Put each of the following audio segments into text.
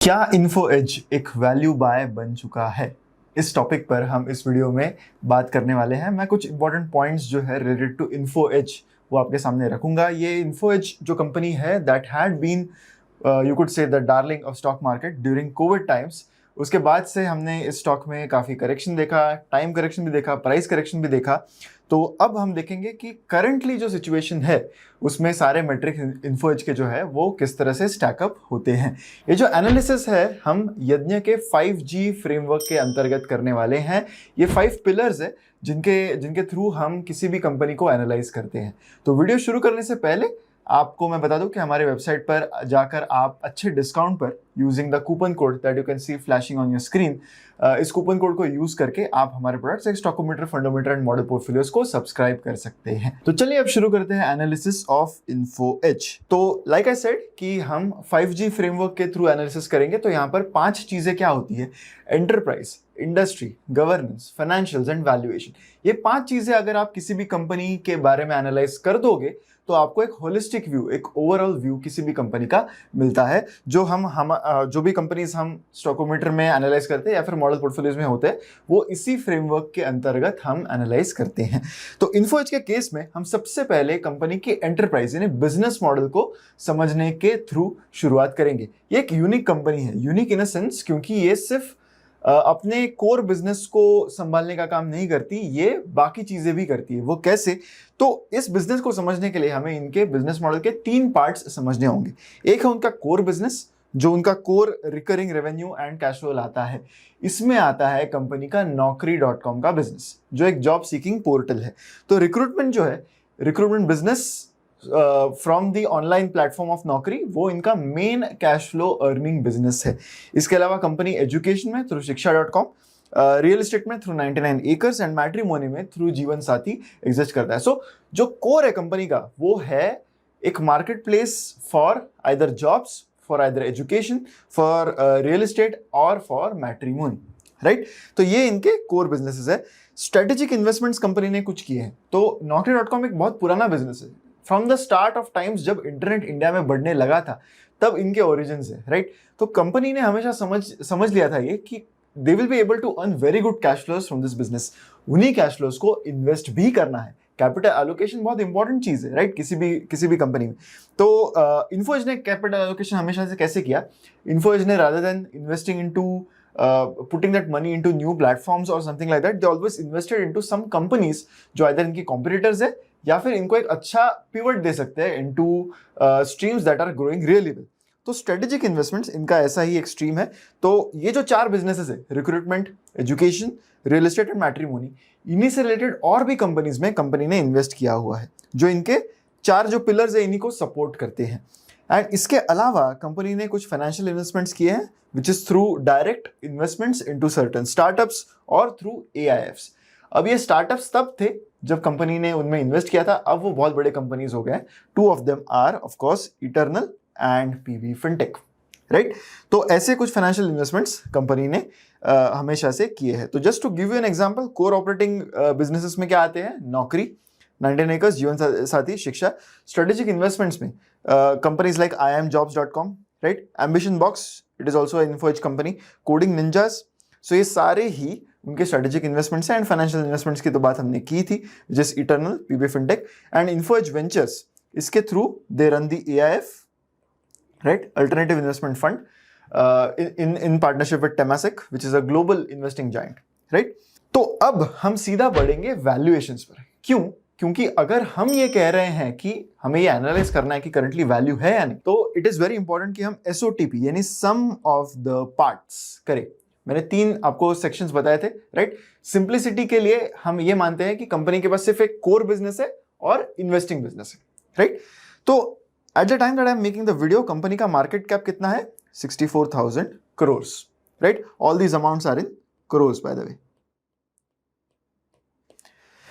क्या info as एक value by बन चुका है? इस टॉपिक पर हम इस वीडियो में बात करने वाले हैं। मैं कुछ इंपॉर्टेंट पॉइंट्स जो है रिलेटेड टू इन्फो एज वो आपके सामने रखूंगा। ये इन्फो एज जो कंपनी है that had been you could say the darling of stock market during Covid times. उसके बाद से हमने इस स्टॉक में काफ़ी करेक्शन देखा, टाइम करेक्शन भी देखा, प्राइस करेक्शन भी देखा। तो अब हम देखेंगे कि करंटली जो सिचुएशन है उसमें सारे मेट्रिक इन्फो एज के जो है वो किस तरह से स्टैकअप होते हैं। ये जो एनालिसिस है हम यज्ञ के 5G फ्रेमवर्क के अंतर्गत करने वाले हैं। ये 5 पिलर्स है जिनके जिनके थ्रू हम किसी भी कंपनी को एनालाइज करते हैं। तो वीडियो शुरू करने से पहले आपको मैं बता दूं कि हमारे वेबसाइट पर जाकर आप अच्छे डिस्काउंट पर using the coupon code that you can C flashing on your screen, इस कूपन कोड को यूज करके आप हमारे प्रोडक्ट्स एक स्टॉकोमीटर, फंडोमीटर एंड मॉडल पोर्टफोलियोज को सब्सक्राइब कर सकते हैं। तो चलिए अब शुरू करते हैं एनालिसिस ऑफ इन्फो एज। तो लाइक आई सेड कि हम 5G फ्रेमवर्क के थ्रू एनालिसिस करेंगे। तो यहाँ पर 5 चीजें क्या होती है: enterprise, industry, governance, financials and valuation. ये 5 चीजें अगर आप किसी भी कंपनी के बारे में एनालाइज कर दोगे तो आपको एक होलिस्टिक व्यू, एक ओवरऑल व्यू किसी भी कंपनी का मिलता है। जो जो भी कंपनीज हम स्टॉकोमीटर में एनालाइज करते हैं या फिर मॉडल पोर्टफोलियोज में होते हैं वो इसी फ्रेमवर्क के अंतर्गत हम एनालाइज करते हैं। तो इन्फो एज के केस में हम सबसे पहले कंपनी की एंटरप्राइज यानी बिजनेस मॉडल को समझने के थ्रू शुरुआत करेंगे। ये एक यूनिक कंपनी है, यूनिक इन अ सेंस क्योंकि ये सिर्फ अपने कोर बिजनेस को संभालने का काम नहीं करती, ये बाकी चीजें भी करती है। वो कैसे? तो इस बिजनेस को समझने के लिए हमें इनके बिजनेस मॉडल के 3 पार्ट्स समझने होंगे। एक है उनका कोर बिजनेस, जो उनका core recurring revenue and cash flow लाता है। इसमें आता है कंपनी का naukri.com का बिजनेस, जो एक जॉब सीकिंग पोर्टल है। तो रिक्रूटमेंट जो है, recruitment business from the online platform of नौकरी, वो इनका main cash flow earning business है। इसके अलावा कंपनी एजुकेशन में थ्रू शिक्षा.com, रियल एस्टेट में थ्रू 99 एकर्स एंड मैट्रिमोनी में थ्रू जीवन साथी एग्जिस्ट करता है। सो जो कोर है कंपनी का वो है एक market place for either jobs, for either education, for real estate और फॉर मैट्रिमोनी, राइट। तो ये इनके कोर बिजनेसेस है। स्ट्रेटेजिक इन्वेस्टमेंट्स कंपनी ने कुछ किए हैं। तो naukri.com एक बहुत पुराना बिजनेस है। From the start of times, जब इंटरनेट इंडिया में बढ़ने लगा था तब इनके ओरिजिन्स है, राइट। तो कंपनी ने हमेशा समझ लिया था ये कि they will be able to earn very good cash flows from this business. उन्हीं कैश फ्लोज को इन्वेस्ट भी करना है। कैपिटल एलोकेशन बहुत इंपॉर्टेंट चीज है, राइट, किसी भी कंपनी में। तो इन्फो एज ने कैपिटल एलोकेशन हमेशा से कैसे किया? इन्फो एज ने rather than investing into putting that money into new platforms or something like that, they always invested into some companies जो either इनकी competitors है या फिर इनको एक अच्छा pivot दे सकते हैं into streams that are growing really well। तो strategic investments इनका ऐसा ही एक stream है। तो ये जो 4 businesses है, recruitment, education, real estate and matrimony, इन्हीं से related और भी companies में कंपनी ने invest किया हुआ है, जो इनके 4 जो pillars है इन्हीं को support करते हैं। एंड इसके अलावा कंपनी ने कुछ फाइनेंशियल इन्वेस्टमेंट्स किए हैं which is through direct investments into certain startups और थ्रू AIFs। अब ये स्टार्टअप्स तब थे जब कंपनी ने उनमें इन्वेस्ट किया था, अब वो बहुत बड़े कंपनीज हो गए हैं। 2 of them are of course Eternal and PB Fintech, right. तो ऐसे कुछ फाइनेंशियल इन्वेस्टमेंट्स कंपनी ने हमेशा से किए हैं। तो just to give you an example, core operating businesses में क्या आते हैं? नौकरी, 99 एकर्स, जीवन साथी, शिक्षा। स्ट्रेटेजिक इन्वेस्टमेंट्स में companies like iamjobs.com, right, ambition box, it is also an info edge company, coding ninjas। so ये सारे ही उनके स्ट्रेटेजिक इन्वेस्टमेंट्स हैं। एंड फाइनेंशियल इन्वेस्टमेंट्स की तो बात हमने की थी, जिस इटर्नल, PB फिनटेक एंड इन्फो एज वेंचर्स, इसके through they run the AIF, right, alternative investment fund in partnership with Temasek, which is a global investing giant, right। तो अब हम सीधा बढ़ेंगे वैल्यूएशंस पर। क्यों? क्योंकि अगर हम ये कह रहे हैं कि हमें ये एनालाइज करना है कि करंटली वैल्यू है या नहीं, तो इट इज वेरी इंपॉर्टेंट कि हम SOTP यानी सम ऑफ द पार्ट्स करें। मैंने 3 आपको सेक्शंस बताए थे, राइट। सिंप्लिसिटी के लिए हम ये मानते हैं कि कंपनी के पास सिर्फ एक कोर बिजनेस है और इन्वेस्टिंग बिजनेस है, राइट। तो at the time that I am making the video, company का मार्केट कैप कितना है? 64,000 crores, right. All these amounts are in crores by the way,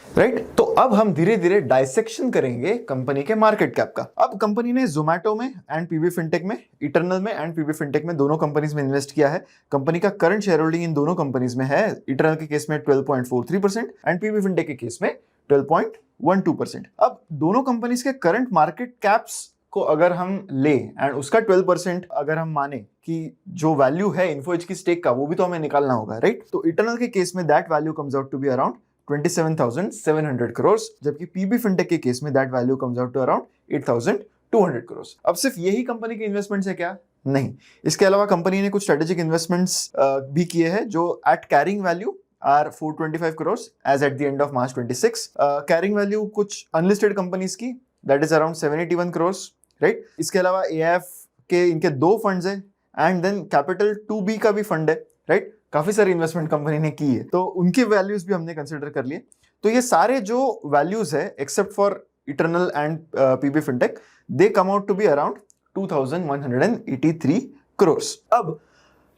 right. तो अब हम धीरे धीरे डाइसेक्शन करेंगे कंपनी के मार्केट कैप का। अब कंपनी ने जोमैटो में एंड PB फिनटेक में, इटर्नल में एंड PB फिनटेक में, दोनों कंपनीज में इन्वेस्ट किया है। कंपनी का करंट शेयर होल्डिंग इन दोनों कंपनीज में है। इटर्नल के केस में 12.43% एंड PB फिनटेक के केस में 12.12%। अब दोनों कंपनीज के करंट मार्केट कैप्स को अगर हम ले एंड उसका 12% अगर हम माने कि जो वैल्यू है इन्फोएज की स्टेक का वो भी तो हमें निकालना होगा, राइट? तो इटर्नल के केस में that value comes out to be around 27,700 crore, जबकि पीबी फिनटेक के केस में that value comes out to around 8,200 crore. अब सिर्फ यही कंपनी के इन्वेस्टमेंट्स है क्या? नहीं, इसके अलावा कंपनी ने कुछ स्ट्रेटेजिक इन्वेस्टमेंट्स भी किए हैं जो at carrying value are 425 crore as at the end of March 26। Carrying value कुछ अनलिस्टेड कंपनीज की that is around 781 crore, right? इसके अलावा एएफ के इनके 2 फंड्स है एंड देन कैपिटल 2B का भी फंड है, राइट? काफी सारी इन्वेस्टमेंट कंपनी ने की है, तो उनके वैल्यूज भी हमने कंसिडर कर लिए। तो ये सारे जो वैल्यूज है except for Eternal and PB Fintech, they come out to be around 2,183 crore. अब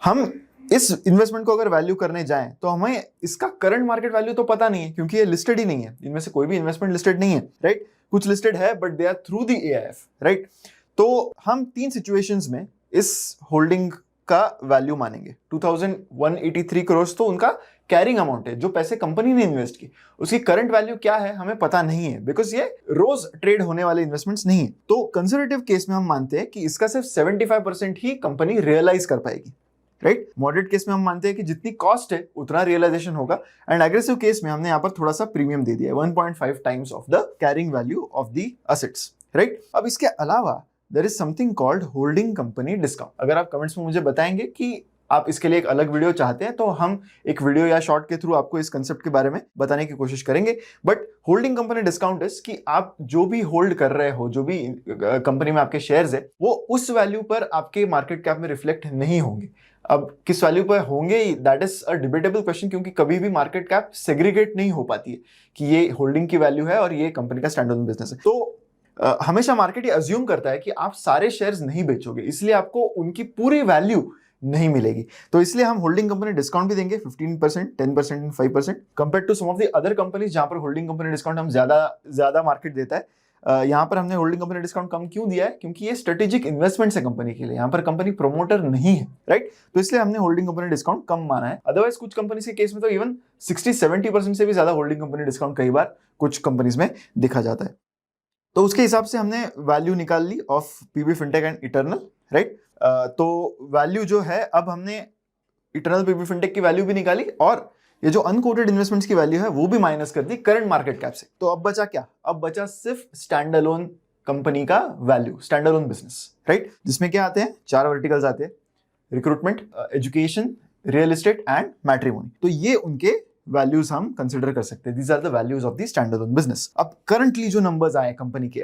हम इस इन्वेस्टमेंट को अगर वैल्यू करने जाएं तो हमें इसका करंट मार्केट वैल्यू तो पता नहीं है, क्योंकि ये लिस्टेड ही नहीं है। इनमें से कोई भी इन्वेस्टमेंट लिस्टेड नहीं है, राइट? कुछ लिस्टेड है but they are through the AIF, right? तो हम 3 सिचुएशंस में इस होल्डिंग का वैल्यू मानेंगे। 2,183 करोड़ तो उनका कैरिंग अमाउंट है, जो पैसे कंपनी ने इन्वेस्ट की। उसकी करंट वैल्यू क्या है हमें पता नहीं है, बिकॉज ये रोज ट्रेड होने वाले इन्वेस्टमेंट्स नहीं है। तो कंजर्वेटिव केस में हम मानते हैं कि इसका सिर्फ 75% ही कंपनी रियलाइज कर पाएगी, राइट? मॉडरेट केस में हम मानते हैं कि जितनी कॉस्ट है उतना रियलाइजेशन होगा, एंड एग्रेसिव केस में हमने यहाँ पर थोड़ा सा प्रीमियम दे दिया है, 1.5 times of the carrying value of the assets, right? अब इसके अलावा there is something called holding company discount. अगर आप कमेंट्स में मुझे बताएंगे कि आप इसके लिए एक अलग वीडियो चाहते हैं तो हम एक वीडियो या शॉर्ट के थ्रू आपको इस कंसेप्ट के बारे में बताने की कोशिश करेंगे। But holding company discount is कि आप जो भी होल्ड कर रहे हो, जो भी कंपनी में आपके शेयर्स है, वो उस वैल्यू पर आपके मार्केट कैप में रिफ्लेक्ट नहीं होंगे। अब किस वैल्यू पर होंगे, that is a debatable question, क्योंकि कभी भी मार्केट कैप सेग्रीगेट नहीं हो पाती है कि ये होल्डिंग की वैल्यू है और ये कंपनी का स्टैंडअलोन बिजनेस है। तो हमेशा मार्केट ये अज्यूम करता है कि आप सारे शेयर्स नहीं बेचोगे, इसलिए आपको उनकी पूरी वैल्यू नहीं मिलेगी। तो इसलिए हम होल्डिंग कंपनी डिस्काउंट भी देंगे 15%, 10% and 5% compare to some of the other companies जहां पर होल्डिंग कंपनी डिस्काउंट हम ज्यादा मार्केट देता है। यहाँ पर हमने होल्डिंग कंपनी डिस्काउंट कम क्यों दिया है? क्योंकि ये स्ट्रेटेजिक इन्वेस्टमेंट्स है कंपनी के लिए, यहाँ पर कंपनी प्रोमोटर नहीं है, राइट? तो इसलिए हमने होल्डिंग कंपनी डिस्काउंट कम माना है। अदरवाइज कुछ कंपनीज के केस में तो इवन 60-70% से भी ज्यादा होल्डिंग कंपनी डिस्काउंट कई बार कुछ कंपनीज में देखा जाता है। तो उसके हिसाब से हमने वैल्यू निकाल ली of PB Fintech and Eternal, right? तो वैल्यू जो है, अब हमने इटर्नल पीबी फिनटेक की वैल्यू भी निकाली और ये जो अनकोटेड इन्वेस्टमेंट्स की वैल्यू है वो भी माइनस कर दी करंट मार्केट कैप से। तो अब बचा क्या? अब बचा सिर्फ स्टैंड अलोन कंपनी का value, standalone business, right? जिसमें क्या आते हैं? 4 वर्टिकल्स आते हैं, recruitment, education, real estate and matrimony. तो ये उनके वैल्यूज हम कंसिडर कर सकते हैं। These are the values of the standalone business. अब करंटली जो नंबर्स आए कंपनी के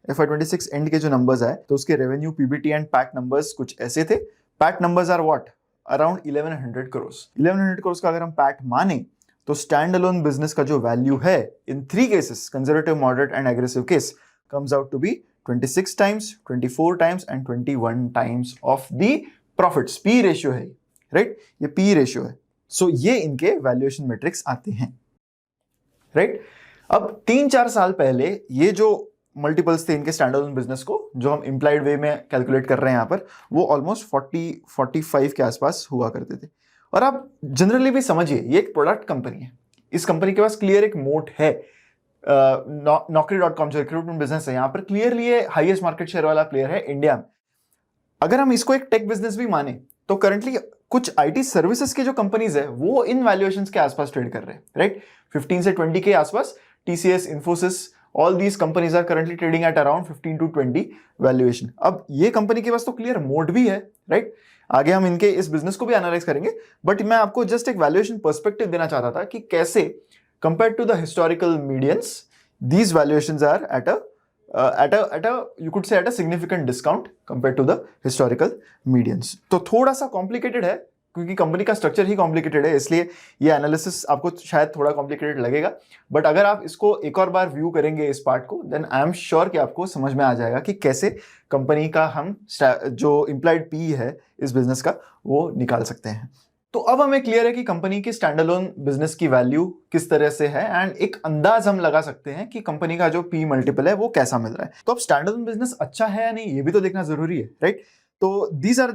FY26 एंड के जो नंबर्स आए, तो उसके revenue, PBT and PAT numbers कुछ ऐसे थे। PAT numbers are what? Around 1100 crore. 1100 crore का अगर हम पैट माने तो स्टैंड अलोन बिजनेस का जो वैल्यू है in 3 cases, conservative, moderate and aggressive case, comes out to be 26 times, 24 times and 21 times of the profits. P ratio है, राइट? ये पी रेशियो है। सो ये इनके वैल्यूएशन मैट्रिक्स आते हैं, राइट? अब 3-4 साल पहले ये जो मल्टीपल्स थे इनके स्टैंडअलोन बिजनेस को, जो हम इंप्लाइड वे में कैलकुलेट कर रहे हैं यहाँ पर, वो ऑलमोस्ट 40-45 के आसपास हुआ करते थे। और आप जनरली भी समझिए, ये एक प्रोडक्ट कंपनी है, इस कंपनी के पास क्लियर एक मोट है। Naukri.com जो रिक्रूटमेंट बिजनेस है, यहाँ पर क्लियरली ये हाईएस्ट मार्केट शेयर वाला प्लेयर है इंडिया में। अगर हम इसको एक टेक बिजनेस भी माने तो करंटली कुछ आईटी सर्विसेज के जो कंपनीज है वो इन वैल्यूएशंस के आसपास ट्रेड कर रहे हैं, राइट? 15 से 20 के आसपास। TCS, Infosys, all these companies are currently trading at around 15 to 20 valuation. अब ये कंपनी के पास तो क्लियर मोड भी है, राइट? आगे हम इनके इस बिजनेस को भी एनालाइज करेंगे, बट मैं आपको जस्ट एक वैल्यूएशन पर्सपेक्टिव देना चाहता था कि कैसे compare to the historical medians these valuations are at a you could say at a significant discount compared to the historical medians। तो थोड़ा सा कॉम्प्लिकेटेड है क्योंकि कंपनी का स्ट्रक्चर ही कॉम्प्लिकेटेड है, इसलिए ये एनालिसिस आपको शायद थोड़ा कॉम्प्लिकेटेड लगेगा। बट अगर आप इसको एक और बार व्यू करेंगे इस पार्ट को, देन आई एम श्योर कि आपको समझ में आ जाएगा कि कैसे कंपनी का हम जो इंप्लाइड पी है इस बिजनेस का वो निकाल सकते हैं। तो अब हमें क्लियर है कि कंपनी की स्टैंडअलोन बिजनेस की वैल्यू किस तरह से है, एंड एक अंदाज हम लगा सकते हैं कि कंपनी का जो पी मल्टीपल है वो कैसा मिल रहा है। तो अब स्टैंडअलोन बिजनेस अच्छा है या नहीं, ये भी तो देखना जरूरी है, राइट? तो these are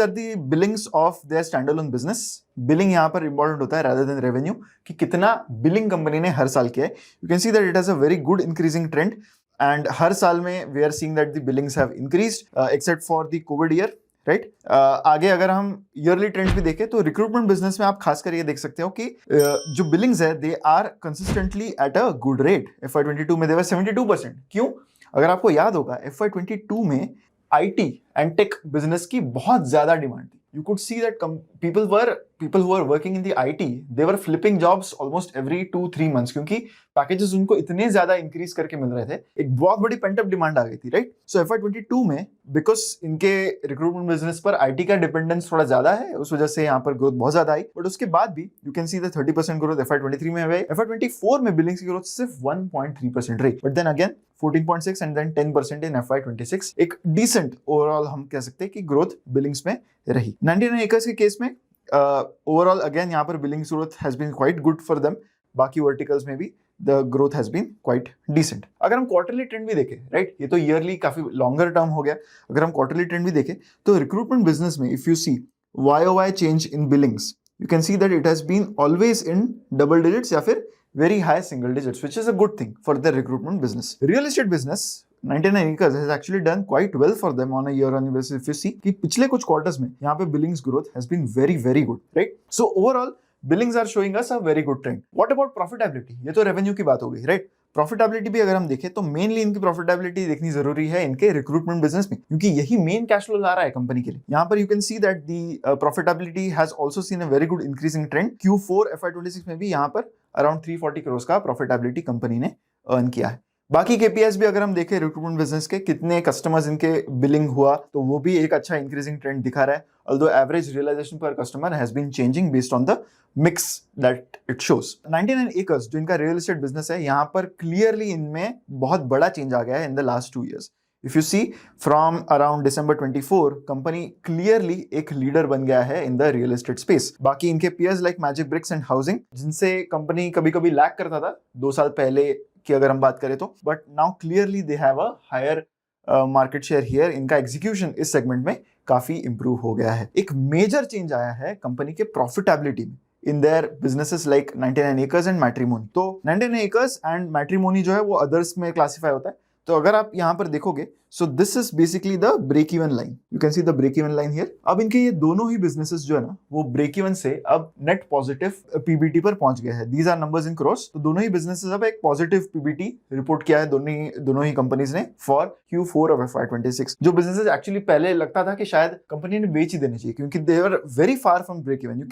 the billings of their standalone business. Billing यहाँ पर इंपॉर्टेंट होता है रादर देन रेवेन्यू, कि कितना बिलिंग कंपनी ने हर साल किया है। You can see that it has a very good increasing trend. And हर साल में we are seeing that the billings have increased except for the Covid year, right. आगे अगर हम ईयरली ट्रेंड्स भी देखें तो रिक्रूटमेंट बिजनेस में आप खासकर ये देख सकते हो कि जो बिलिंग्स है they are consistently at a good rate. FY22 में दे वर 72%। क्यों? अगर आपको याद होगा FY22 में IT एंड टेक बिजनेस की बहुत ज्यादा डिमांड थी। You could see that people who were working in the IT, they were flipping jobs almost every 2-3 months क्योंकि पैकेजेस उनको इतने ज्यादा इंक्रीज करके मिल रहे थे, एक बहुत बड़ी पेंटअप डिमांड आ गई थी, राइट। सो FY22 में बिकॉज इनके रिक्रूटमेंट बिजनेस पर IT का डिपेंडेंस थोड़ा ज्यादा है, उस वजह से यहाँ पर ग्रोथ बहुत ज्यादा आई। बट उसके बाद भी you can see the 30% growth FY23 में हुई। FY24 में बिलिंग्स की ग्रोथ सिर्फ 1.3% रही, but then again 14.6 and then 10% in FY26। एक डिसेंट ओवरऑल हम कह सकते हैं कि ग्रोथ बिलिंग्स में रही। 99acres के केस में ओवरऑल अगेन यहाँ पर billings growth has been quite good for them. बाकी वर्टिकल्स में भी the growth has been quite decent. अगर हम क्वार्टरली ट्रेंड भी देखें, राइट, ये तो ईयरली काफी लॉन्गर टर्म हो गया। अगर हम क्वार्टरली ट्रेंड भी देखें तो रिक्रूटमेंट बिजनेस में if you see YOY change in billings, you can see that it has been always in double digits या फिर very high single digits, which is a good thing for the recruitment business. Real estate business, 99acres has actually done quite well for them on a year-on-year basis. If you see कि पिछले कुछ quarters में यहाँ पे billings growth has been very very good, right? So overall billings are showing us a very good trend. What about profitability? ये तो revenue की बात हो गई, right? प्रॉफिटेबिलिटी भी अगर हम देखें तो मेनली इनकी प्रॉफिटेबिलिटी देखनी जरूरी है इनके रिक्रूटमेंट बिजनेस में, क्योंकि यही मेन कैश फ्लो ला रहा है कंपनी के लिए। यहाँ पर you can see that the profitability has also seen a very good increasing trend. Q4 FY26 में भी यहाँ पर अराउंड 340 करोड़ का प्रॉफिटेबिलिटी कंपनी ने अर्न किया है। बाकी KPIs भी अगर हम देखें रिक्रूटमेंट बिजनेस के, कितने कस्टमर्स इनके बिलिंग हुआ, तो वो भी एक अच्छा इंक्रीजिंग ट्रेंड दिखा रहा है। Although average realisation per customer has been changing based on the mix that it shows. 99acres जो इनका रियल एस्टेट बिजनेस है, यहाँ पर क्लियरली इनमें बहुत बड़ा चेंज आ गया है in the last 2 years। If you see from around December 24 company clearly एक लीडर बन गया है in the real estate space. बाकी इनके peers like Magic Bricks and Housing, जिनसे कंपनी कभी कभी लैग करता था 2 साल पहले की अगर हम बात करें तो, but now clearly they have a higher market share here. इनका एग्जीक्यूशन इस सेगमेंट में काफी इंप्रूव हो गया है। एक मेजर चेंज आया है कंपनी के प्रॉफिटेबिलिटी में in their businesses like 99acres and Matrimony। तो 99acres and Matrimony जो है वो others में क्लासिफाई होता है। तो अगर आप यहाँ पर देखोगे, so this is basically the break even line. You can see the break even line here। अब इनके ये दोनों ही businesses जो है ना, वो break even से अब net positive PBT पर पहुंच गए हैं। These are numbers in crores। तो दोनों ही businesses अब एक positive PBT रिपोर्ट किया है दोनों ही कंपनीज ने for Q4 of FY26। जो businesses actually पहले लगता था कि शायद कंपनी ने बेच ही देने चाहिए, क्योंकि they were very far from break even।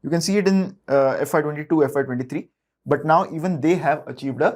You can see it in FY22, FY23, but now even they have achieved a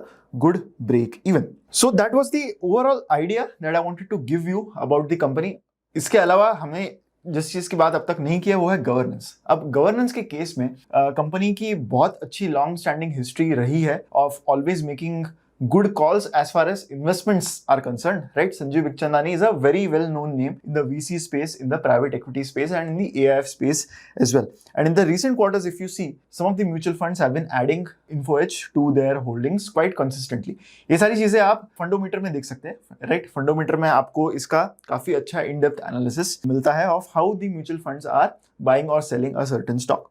good break even. So that was the overall idea that I wanted to give you about the company. इसके अलावा हमने जिस चीज की बात अब तक नहीं किया वो है गवर्नेंस। अब गवर्नेंस के केस में कंपनी की बहुत अच्छी लॉन्ग स्टैंडिंग हिस्ट्री रही है of always making good calls as far as investments are concerned, right? Sanjeev Bikhchandani is a very well known name in the VC space, in the private equity space and in the AIF space as well. And in the recent quarters, if you see, some of the mutual funds have been adding InfoEdge to their holdings quite consistently. ये सारी चीजें आप फंडोमीटर में देख सकते हैं, right? फंडोमीटर में आपको इसका काफी अच्छा in-depth analysis मिलता है of how the mutual funds are buying or selling a certain stock.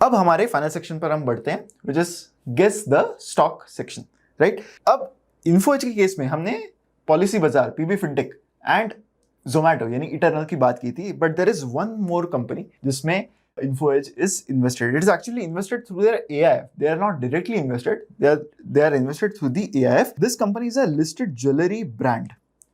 अब हमारे फाइनल सेक्शन पर हम बढ़ते हैं, which is guess the stock section. Right अब InfoEdge के केस में हमने पॉलिसी बाजार, PB फिनटेक एंड जोमैटो यानी इटर्नल की बात की थी, but there is one more company जिसमें InfoEdge is invested. It is actually invested through their AIF. They are not directly invested. They are invested through the AIF. This company is a listed jewelry brand,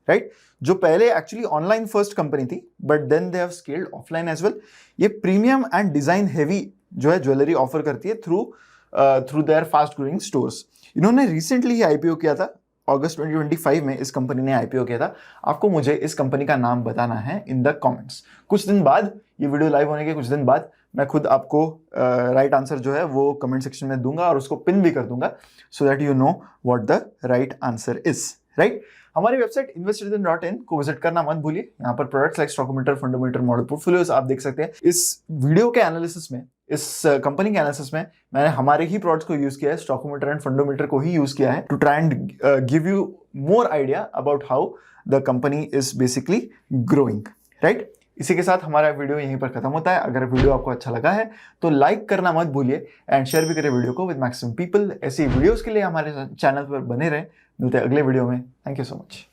right? जो पहले actually online first company थी, but then they have scaled offline as well. ये premium and design heavy जो है jewellery offer करती है through their fast growing stores. इन्होंने recently ही IPO किया था, अगस्त 2025 में इस कंपनी ने IPO किया था। आपको मुझे इस कंपनी का नाम बताना है इन द कमेंट्स। कुछ दिन बाद, ये वीडियो लाइव होने के कुछ दिन बाद, मैं खुद आपको राइट आंसर जो है वो कमेंट सेक्शन में दूंगा और उसको पिन भी कर दूंगा, so that you know what the right answer is, right. हमारी वेबसाइट investorrhythm.in को विजिट करना मत भूलिए। यहाँ पर प्रोडक्ट्स लाइक स्टॉकोमीटर, फंडोमीटर, मॉडल पोर्टफोलियोज आप देख सकते हैं। इस वीडियो के एनालिसिस में, इस कंपनी के एनालिसिस में मैंने हमारे ही प्रोडक्ट्स को यूज किया है, स्टॉकोमीटर एंड फंडोमीटर को ही यूज किया है to try and give you more idea about how the company is basically growing, right. इसी के साथ हमारा वीडियो यहीं पर खत्म होता है। अगर वीडियो आपको अच्छा लगा है तो लाइक करना मत भूलिए एंड शेयर भी करें वीडियो को विद मैक्सिमम पीपल। ऐसी वीडियोस के लिए हमारे चैनल पर बने रहें। मिलते हैं अगले वीडियो में। Thank you so much.